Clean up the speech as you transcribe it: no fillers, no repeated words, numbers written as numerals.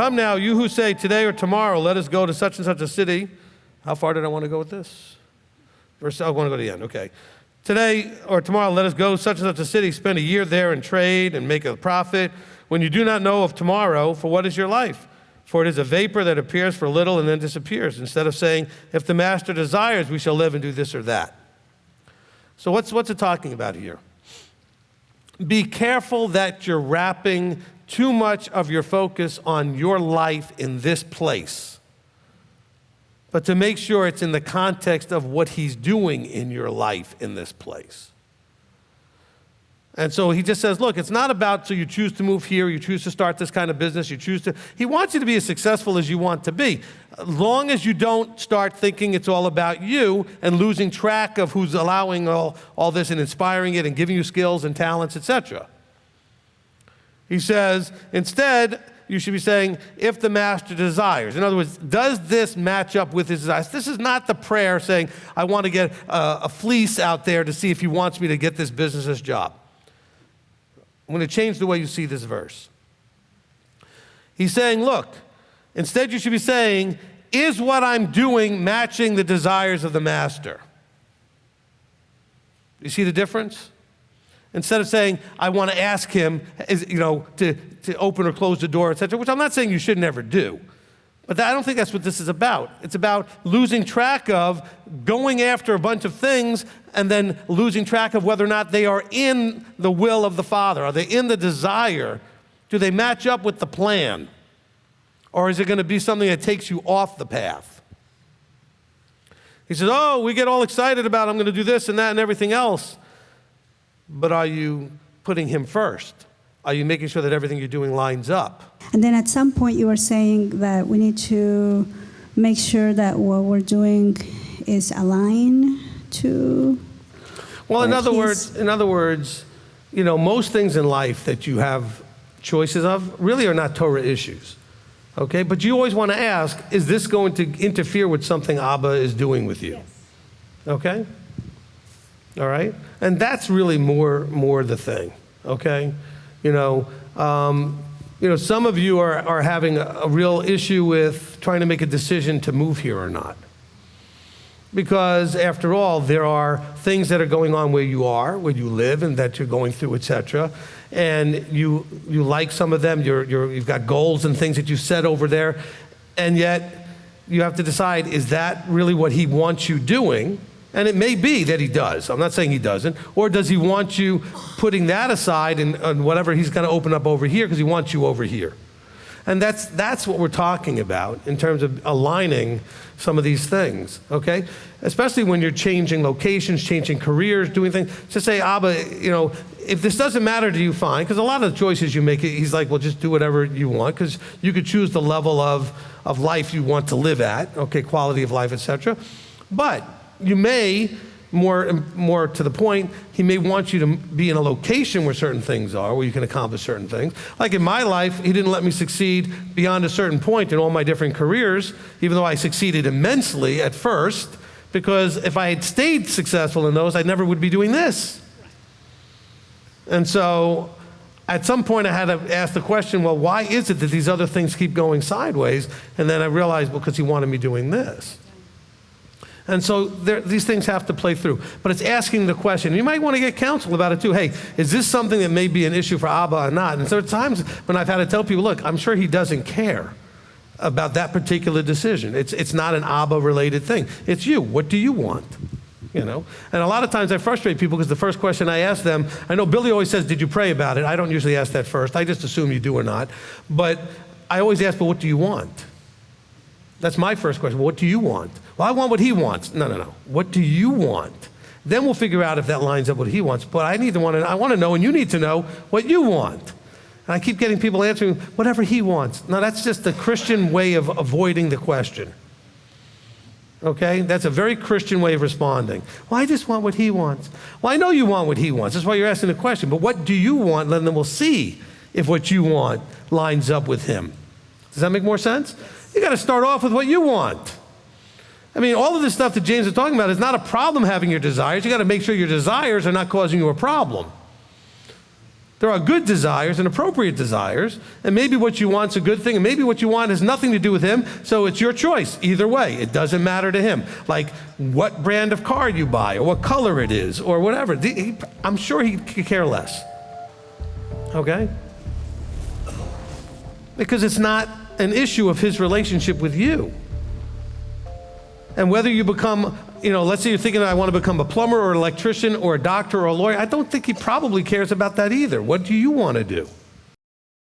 Come now, you who say today or tomorrow, let us go to such and such a city. How far did I want to go with this? I want to go to the end, okay. Today or tomorrow, let us go to such and such a city, spend a year there and trade and make a profit. When you do not know of tomorrow, for what is your life? For it is a vapor that appears for a little and then disappears. Instead of saying, if the master desires, we shall live and do this or that. So what's it talking about here? Be careful that you're wrapping too much of your focus on your life in this place, but to make sure it's in the context of what he's doing in your life in this place. And so he just says, look, it's not about, so you choose to move here, you choose to start this kind of business, he wants you to be as successful as you want to be. As long as you don't start thinking it's all about you and losing track of who's allowing all this and inspiring it and giving you skills and talents, etc. He says, instead, you should be saying, if the master desires. In other words, does this match up with his desires? This is not the prayer saying, I want to get a fleece out there to see if he wants me to get this business, this job. I'm going to change the way you see this verse. He's saying, look, instead you should be saying, is what I'm doing matching the desires of the master? You see the difference? Instead of saying, I want to ask him, to open or close the door, etc., which I'm not saying you should never do. But I don't think that's what this is about. It's about losing track of going after a bunch of things and then losing track of whether or not they are in the will of the Father. Are they in the desire? Do they match up with the plan? Or is it going to be something that takes you off the path? He says, we get all excited about I'm going to do this and that and everything else. But are you putting him first? Are you making sure that everything you're doing lines up? And then at some point you were saying that we need to make sure that what we're doing is aligned to... Well, in other words, most things in life that you have choices of really are not Torah issues, okay? But you always want to ask, is this going to interfere with something Abba is doing with you? Yes. Okay? All right? And that's really more the thing, okay? Some of you are having a real issue with trying to make a decision to move here or not. Because after all, there are things that are going on where you live, and that you're going through, etc. And you like some of them, you've got goals and things that you set over there, and yet you have to decide, is that really what he wants you doing? And it may be that he does. I'm not saying he doesn't. Or does he want you putting that aside and whatever he's going to open up over here because he wants you over here? And that's what we're talking about in terms of aligning some of these things, okay? Especially when you're changing locations, changing careers, doing things. Just say, Abba, if this doesn't matter to you, fine. Because a lot of the choices you make, he's like, well, just do whatever you want. Because you could choose the level of life you want to live at, okay, quality of life, etc. But you may, more to the point, he may want you to be in a location where certain things are, where you can accomplish certain things. Like in my life, he didn't let me succeed beyond a certain point in all my different careers, even though I succeeded immensely at first, because if I had stayed successful in those, I never would be doing this. And so at some point I had to ask the question, well, why is it that these other things keep going sideways? And then I realized, because he wanted me doing this. And so these things have to play through. But it's asking the question. You might want to get counsel about it too. Hey, is this something that may be an issue for Abba or not? And there are times when I've had to tell people, look, I'm sure he doesn't care about that particular decision. It's not an Abba-related thing. It's you. What do you want? And a lot of times I frustrate people because the first question I ask them, I know Billy always says, did you pray about it? I don't usually ask that first. I just assume you do or not. But I always ask, well, what do you want? That's my first question. Well, what do you want? Well, I want what he wants. No. What do you want? Then we'll figure out if that lines up with what he wants. But I want to know, and you need to know what you want. And I keep getting people answering, whatever he wants. No, that's just the Christian way of avoiding the question. Okay? That's a very Christian way of responding. Well, I just want what he wants. Well, I know you want what he wants. That's why you're asking the question. But what do you want? And then we'll see if what you want lines up with him. Does that make more sense? You got to start off with what you want. I mean, all of this stuff that James is talking about is not a problem having your desires. You got to make sure your desires are not causing you a problem. There are good desires and appropriate desires, and maybe what you want's a good thing, and maybe what you want has nothing to do with him, so it's your choice. Either way, it doesn't matter to him. Like what brand of car you buy, or what color it is, or whatever. I'm sure he could care less. Okay? Because it's not an issue of his relationship with you. And whether you become, let's say you're thinking, I want to become a plumber or an electrician or a doctor or a lawyer, I don't think he probably cares about that either. What do you want to do?